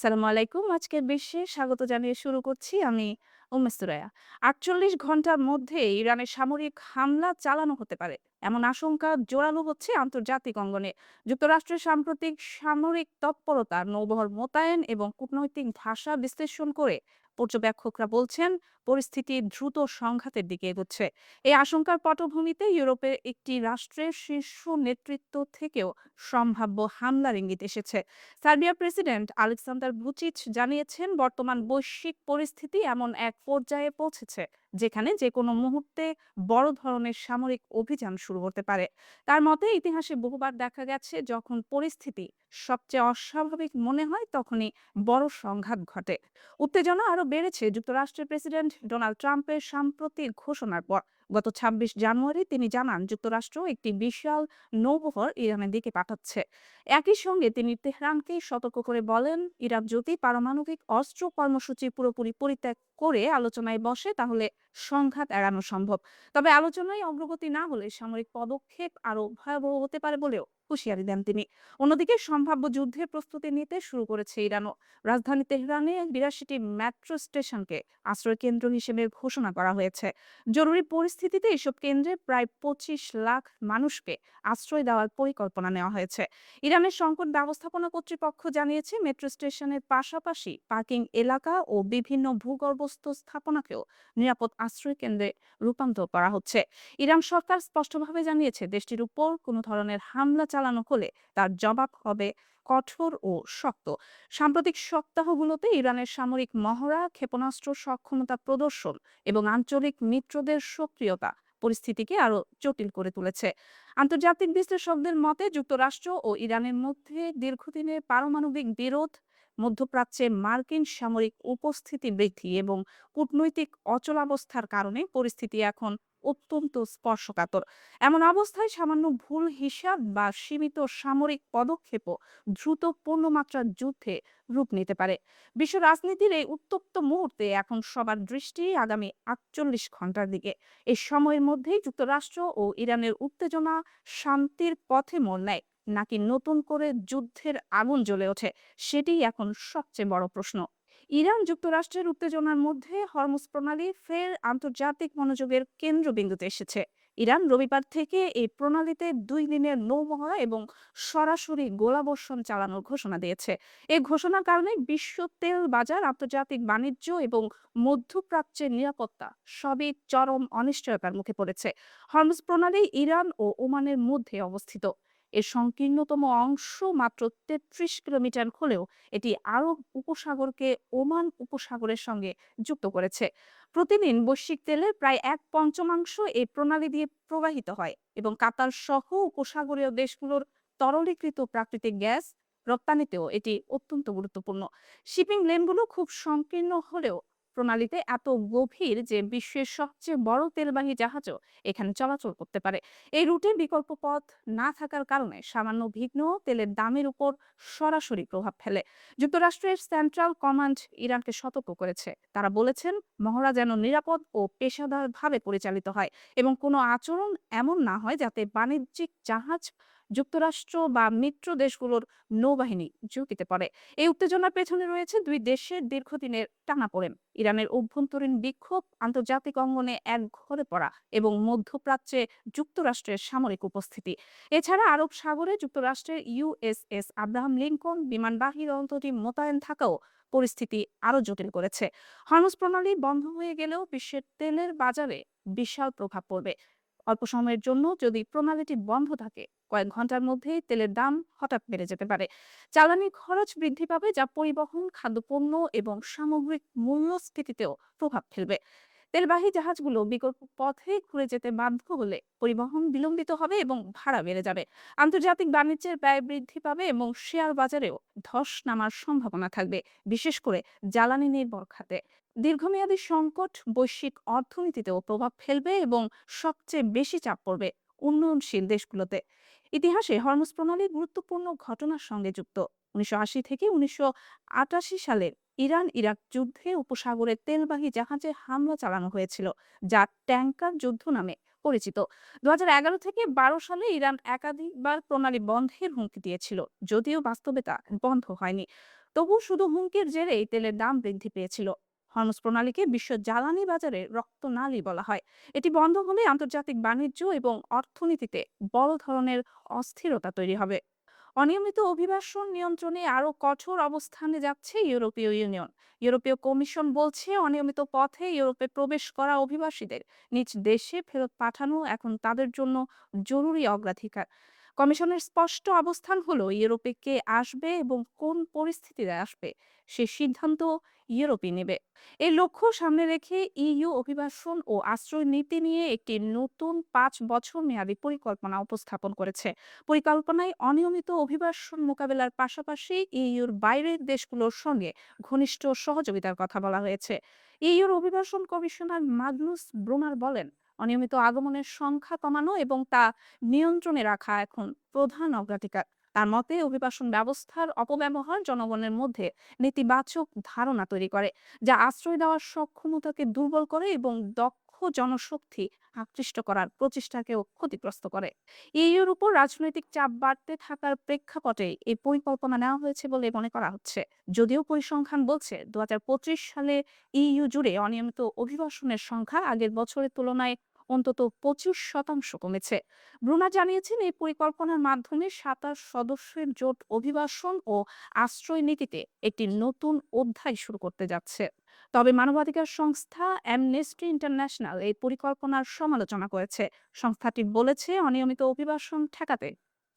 আসসালামু আলাইকুম। আজকের বিশ্বে স্বাগত জানিয়ে শুরু করছি আমি সুরাইয়া। ৪৮ ঘন্টার মধ্যে ইরানের সামরিক হামলা চালানো হতে পারে এমন আশঙ্কা জোরালো হচ্ছে আন্তর্জাতিক অঙ্গনে। যুক্তরাষ্ট্রের সাম্প্রতিক সামরিক তৎপরতা, নৌবহর মোতায়েন এবং কূটনৈতিক ভাষা বিশ্লেষণ করে পর্যবেক্ষকরা বলছেন পরিস্থিতি দ্রুত সংঘাতের দিকে এগোচ্ছে। এই আশঙ্কার পটভূমিতে ইউরোপের একটি রাষ্ট্রের শীর্ষ নেতৃত্ব থেকেও সম্ভাব্য হামলার ইঙ্গিত এসেছে। সার্বিয়ার প্রেসিডেন্ট আলেক্সান্দার ভুচিচ জানিয়েছেন বর্তমান বৈশ্বিক পরিস্থিতি এমন এক পর্যায়ে পৌঁছেছে যেখানে যে কোনো মুহূর্তে বড় ধরনের সামরিক অভিযান শুরু হতে পারে। তার মতে ইতিহাসে বহুবার দেখা গেছে যখন পরিস্থিতি সবচেয়ে অস্বাভাবিক মনে হয় তখনই বড় সংঘাত ঘটে। উত্তেজনা আরো বেড়েছে যুক্তরাষ্ট্রের প্রেসিডেন্ট ডোনাল্ড ট্রাম্পের সাম্প্রতিক ঘোষণার পর। গত ২৬ জানুয়ারি তিনি জানান যুক্তরাষ্ট্র একটি বিশাল নৌবহর ইরানের দিকে পাঠাচ্ছে। একই সঙ্গে তিনি তেহরানকে সতর্ক করে বলেন, ইরাক যদি পারমাণবিক অস্ত্র কর্মসূচি পুরোপুরি পরিত্যাগ করে আলোচনায় বসে তাহলে সংঘাত এড়ানো সম্ভব। তবে আলোচনায় অগ্রগতি না হলে সামরিক পদক্ষেপ আরো ভয়াবহ হতে পারে বলেও হুঁশিয়ারি দেন তিনি। অন্যদিকে সম্ভাব্য যুদ্ধের প্রস্তুতি নিতে শুরু করেছে ইরানও। রাজধানী তেহরানে ৮২টি মেট্রো স্টেশনকে আশ্রয় কেন্দ্র হিসেবে ঘোষণা করা হয়েছে। জরুরি পরিস্থিতিতে এসব কেন্দ্রে প্রায় ২৫ লাখ মানুষকে আশ্রয় দেওয়ার পরিকল্পনা নেওয়া হয়েছে। ইরানের সংকট ব্যবস্থাপনা কর্তৃপক্ষ জানিয়েছে মেট্রো স্টেশনের পাশাপাশি পার্কিং এলাকা ও বিভিন্ন ভূগর্ভস্থ স্থাপনাকেও নিরাপদ আশ্রয় কেন্দ্রে রূপান্তর করা হচ্ছে। ইরান সরকার স্পষ্টভাবে জানিয়েছে দেশটির উপর কোনো ধরনের হামলা চালানো হলে তার জবাব হবে কঠোর ও শক্ত। সাম্প্রতিক সপ্তাহগুলোতে ইরানের সামরিক মহড়া, ক্ষেপণাস্ত্র সক্ষমতা প্রদর্শন এবং আঞ্চলিক মিত্রদের সক্রিয়তা পরিস্থিতিকে আরো জটিল করে তুলেছে। আন্তর্জাতিক বিশ্লেষকদের মতে যুক্তরাষ্ট্র ও ইরানের মধ্যে দীর্ঘদিনের পারমাণবিক বিরোধ, মধ্যপ্রাচ্যে মার্কিন সামরিক উপস্থিতি বৃদ্ধি এবং কূটনৈতিক অচলাবস্থার কারণে পরিস্থিতি এখন অত্যন্ত স্পর্শকাতর। এমন অবস্থায় সামান্য ভুল হিসাব বা সীমিত সামরিক পদক্ষেপও দ্রুত পূর্ণমাত্রার যুদ্ধে রূপ নিতে পারে। বিশ্ব রাজনীতির এই উত্তপ্ত মুহূর্তে এখন সবার দৃষ্টি আগামী ৪৮ ঘন্টার দিকে। এই সময়ের মধ্যেই যুক্তরাষ্ট্র ও ইরানের উত্তেজনা শান্তির পথে মোড় নেয় নাকি নতুন করে যুদ্ধের আগুন জ্বলে ওঠে, সেটিই এখন সবচেয়ে বড় প্রশ্ন। ইরান যুক্তরাষ্ট্রের উত্তেজনার মধ্যে হরমুজ প্রণালী ফের আন্তর্জাতিক মনোযোগের কেন্দ্রবিন্দুতে এসেছে। ইরান রবিবার থেকে এই প্রণালীতে ২ দিনের নৌমহড়া এবং সরাসরি গোলাবর্ষণ চালানোর ঘোষণা দিয়েছে। এই ঘোষণার কারণে বিশ্ব তেল বাজার, আন্তর্জাতিক বাণিজ্য এবং মধ্যপ্রাচ্যের নিরাপত্তা সবই চরম অনিশ্চয়তার মুখে পড়েছে। হরমুজ প্রণালী ইরান ও ওমানের মধ্যে অবস্থিত। এর সংকীর্ণতম অংশ মাত্র ৩৩ কিলোমিটার হলেও এটি আরব উপসাগরকে ওমান উপসাগরের সঙ্গে যুক্ত করেছে। প্রতিদিন বৈশ্বিক তেলের প্রায় ১/৫ এই প্রণালী দিয়ে প্রবাহিত হয় এবং কাতার সহ উপসাগরীয় দেশগুলোর তরলীকৃত প্রাকৃতিক গ্যাস রপ্তানিতেও এটি অত্যন্ত গুরুত্বপূর্ণ। শিপিং লেনগুলো খুব সংকীর্ণ হলেও প্রণালীতে এত গভীর যে বিশ্বের সবচেয়ে বড় তেলবাহী জাহাজও এখানে চলাচল করতে পারে। এই রুটে বিকল্প পথ না থাকার কারণে সামান্য বিঘ্ন তেলের দামের উপর সরাসরি প্রভাব ফেলে। যুক্তরাষ্ট্রের সেন্ট্রাল কমান্ড ইরানকে সতর্ক করেছে। তারা বলেছেন মহড়া যেন নিরাপদ ও পেশাদারভাবে পরিচালিত হয় এবং কোনো আচরণ এমন না হয় যাতে বাণিজ্যিক জাহাজ, যুক্তরাষ্ট্র বা মিত্র দেশগুলোর নৌবাহিনী ঝুঁকিতে পড়ে। এই উত্তেজনার পেছনে রয়েছে দুই দেশের দীর্ঘদিনের টানাপোড়েন, ইরানের অভ্যন্তরীণ বিক্ষোভ, আন্তর্জাতিক অঙ্গনে একঘরে পড়া এবং মধ্যপ্রাচ্যে যুক্তরাষ্ট্রের সামরিক উপস্থিতি। এছাড়া আরব সাগরে যুক্তরাষ্ট্রের ইউএসএস আব্রাহাম লিঙ্কন বিমানবাহী দলটি মোতায়েন থাকাও পরিস্থিতি আরো জটিল করেছে। হরমুজ প্রণালী বন্ধ হয়ে গেলেও বিশ্বের তেলের বাজারে বিশাল প্রভাব পড়বে। অল্প সময়ের জন্য যদি প্রণালীটি বন্ধ থাকে, কয়েক ঘন্টার মধ্যেই তেলের দাম হঠাৎ বেড়ে যেতে পারে। জ্বালানি খরচ বৃদ্ধি পাবে, যা পরিবহন, খাদ্যপণ্য এবং সামগ্রিক মূল্যস্ফীতিতেও প্রভাব ফেলবে। তেলবাহী জাহাজগুলো বিকল্প পথে ঘুরে যেতে বাধ্য হলে পরিবহন বিলম্বিত হবে এবং ভাড়া বেড়ে যাবে। আন্তর্জাতিক বাণিজ্যের ব্যয় বৃদ্ধি পাবে এবং শেয়ার বাজারেও ধস নামার সম্ভাবনা থাকবে, বিশেষ করে জ্বালানি নির্ভর খাতে। দীর্ঘমেয়াদী সংকট বৈশ্বিক অর্থনীতিতেও প্রভাব ফেলবে এবং সবচেয়ে বেশি চাপ পড়বে উন্নয়নশীল দেশগুলোতে। ইতিহাসে হরমুজ প্রণালী গুরুত্বপূর্ণ ঘটনার সঙ্গে যুক্ত। ১৯৮০ থেকে ১৯৮৮ সালের ইরান ইরাক যুদ্ধে উপসাগরে তেলবাহী জাহাজে হামলা চালানো হয়েছিল, যা ট্যাঙ্কার যুদ্ধ নামে পরিচিত। ২০১১ থেকে ১২ সালে ইরান একাধিকবার প্রণালী বন্ধের হুমকি দিয়েছিল, যদিও বাস্তবে তা বন্ধ হয়নি। তবু শুধু হুমকির জেরেই তেলের দাম বৃদ্ধি পেয়েছিল। হরমুজ প্রণালীকে বিশ্ব জ্বালানি বাজারে রক্তনালী বলা হয়। এটি বন্ধ হলে আন্তর্জাতিক বাণিজ্য এবং অর্থনীতিতে বড় ধরনের অস্থিরতা তৈরি হবে। অনিয়মিত অভিবাসন নিয়ন্ত্রণে আরো কঠোর অবস্থানে যাচ্ছে ইউরোপীয় ইউনিয়ন। ইউরোপীয় কমিশন বলছে অনিয়মিত পথে ইউরোপে প্রবেশ করা অভিবাসীদের নিজ দেশে ফেরত পাঠানো এখন তাদের জন্য জরুরি অগ্রাধিকার। কমিশনের স্পষ্ট অবস্থান হলো ইউরোপে কে আসবে এবং কোন পরিস্থিতিতে আসবে সে সিদ্ধান্ত ইউরোপই নেবে। এই লক্ষ্য সামনে রেখে ইইউ অভিবাসন ও আশ্রয় নীতি নিয়ে একটি নতুন 5 বছর মেয়াদী পরিকল্পনা উপস্থাপন করেছে। পরিকল্পনায় অনিয়মিত অভিবাসন মোকাবেলার পাশাপাশি ইইউর বাইরের দেশগুলোর সঙ্গে ঘনিষ্ঠ সহযোগিতার কথা বলা হয়েছে। ইইউর অভিবাসন কমিশনার মাগনুস ব্রুমার বলেন, অনিয়মিত আগমনের সংখ্যা কমানো এবং তা নিয়ন্ত্রণে রাখা এখন প্রধান অগ্রাধিকার। তার মতে অভিবাসন ব্যবস্থার অপব্যবহার জনগণের মধ্যে নেতিবাচক ধারণা তৈরি করে, যা আশ্রয় দেওয়ার সক্ষমতাকে দুর্বল করে এবং দক্ষ জনশক্তি আকৃষ্ট করার প্রচেষ্টাকেও ক্ষতিগ্রস্ত করে। ইইউর উপর রাজনৈতিক চাপ বাড়তে থাকার প্রেক্ষাপটে এই পরিকল্পনা নেওয়া হয়েছে বলে মনে করা হচ্ছে। যদিও পরিসংখ্যান বলছে 2025 সালে ইইউ জুড়ে অনিয়মিত অভিবাসনের সংখ্যা আগের বছরের তুলনায় অন্তত 25% কমেছে। ব্রুনা জানিয়েছেন এই পরিকল্পনার মাধ্যমে 27 সদস্যের জোট অভিবাসন ও আশ্রয় নীতিতে একটি নতুন অধ্যায় শুরু করতে যাচ্ছে। তবে মানবাধিকার সংস্থা অ্যামনেস্টি ইন্টারন্যাশনাল এই পরিকল্পনার সমালোচনা করেছে। সংস্থাটি বলেছে অনিয়মিত অভিবাসন ঠেকাতে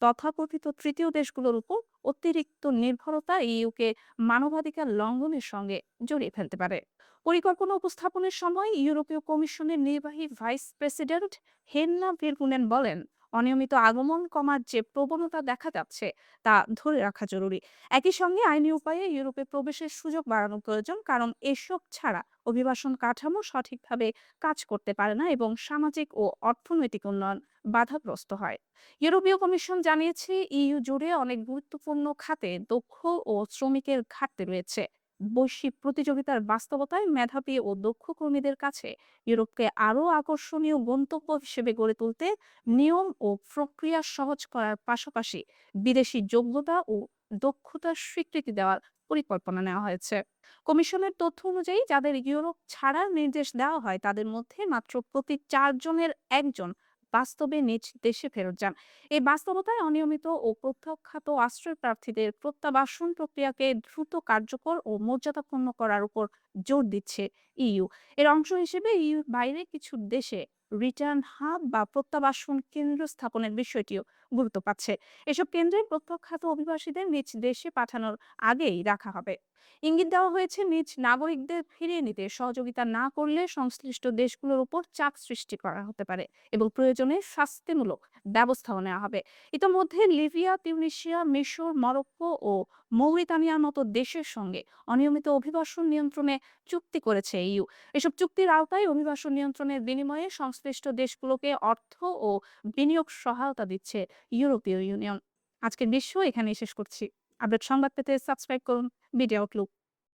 তথাকথিত তৃতীয় দেশগুলোর উপর অতিরিক্ত নির্ভরতা ইইউকে মানবাধিকার লঙ্ঘনের সঙ্গে জড়িয়ে ফেলতে পারে। পরিকল্পনা উপস্থাপনের সময় ইউরোপীয় কমিশনের নির্বাহী ভাইস প্রেসিডেন্ট হেন্না ভিরকুনেন বলেন, অনিয়মিত আগমন কমার যে প্রবণতা দেখা যাচ্ছে তা ধরে রাখা জরুরি। একই সঙ্গে আইনি উপায়ে ইউরোপে প্রবেশের সুযোগ বাড়ানো প্রয়োজন, কারণ এসব ছাড়া অভিবাসন কাঠামো সঠিকভাবে কাজ করতে পারে না এবং সামাজিক ও অর্থনৈতিক উন্নয়ন বাধাগ্রস্ত হয়। ইউরোপীয় কমিশন জানিয়েছে ইইউ জুড়ে অনেক গুরুত্বপূর্ণ খাতে দক্ষ ও শ্রমিকের ঘাটতি রয়েছে। বৈশ্বিক প্রতিযোগিতার বাস্তবতায় মেধাবী ও দক্ষ কর্মীদের কাছে ইউরোপকে আরও আকর্ষণীয় গন্তব্য হিসেবে গড়ে তুলতে নিয়ম ও প্রক্রিয়া সহজ করার পাশাপাশি বিদেশি যোগ্যতা ও দক্ষতার স্বীকৃতি দেওয়ার পরিকল্পনা নেওয়া হয়েছে। কমিশনের তথ্য অনুযায়ী যাদের ইউরোপ ছাড়ার নির্দেশ দেওয়া হয় তাদের মধ্যে মাত্র প্রতি 4 জনের একজন বাস্তবে নিজ দেশে ফেরত যান। এই বাস্তবতায় অনিয়মিত ও প্রত্যাখ্যাত আশ্রয় প্রার্থীদের প্রত্যাবাসন প্রক্রিয়াকে দ্রুত কার্যকর ও মর্যাদাপূর্ণ করার উপর জোর দিচ্ছে ইইউ। এর অংশ হিসেবে ইইউর বাইরে কিছু দেশে রিটার্ন হাব বা প্রত্যাবাসন কেন্দ্র স্থাপনের বিষয়টিও গুরুত্ব পাচ্ছে। এসব কেন্দ্রে প্রত্যাখ্যাত অভিবাসীদের নিজ দেশে পাঠানোর আগেই রাখা হবে। ইঙ্গিত দেওয়া হয়েছে নিজ নাগরিকদের ফিরিয়ে নিতে সহযোগিতা না করলে সংশ্লিষ্ট দেশগুলোর উপর চাপ সৃষ্টি করা হতে পারে এবং প্রয়োজনে শাস্তিমূলক ব্যবস্থাও নেওয়া হবে। ইতোমধ্যে লিবিয়া, তিউনিসিয়া, মিশর, মরক্কো ও মৌরিতানিয়ার মতো দেশের সঙ্গে অনিয়মিত অভিবাসন নিয়ন্ত্রণে চুক্তি করেছে ইইউ। এসব চুক্তির আওতায় অভিবাসন নিয়ন্ত্রণের বিনিময়ে সংশ্লিষ্ট দেশগুলোকে অর্থ ও বিনিয়োগ সহায়তা দিচ্ছে ইউরোপীয় ইউনিয়ন। আজকের বিশ্ব এখানেই শেষ করছি। আপডেট সংবাদ পেতে সাবস্ক্রাইব করুন মিডিয়া আউটলুক।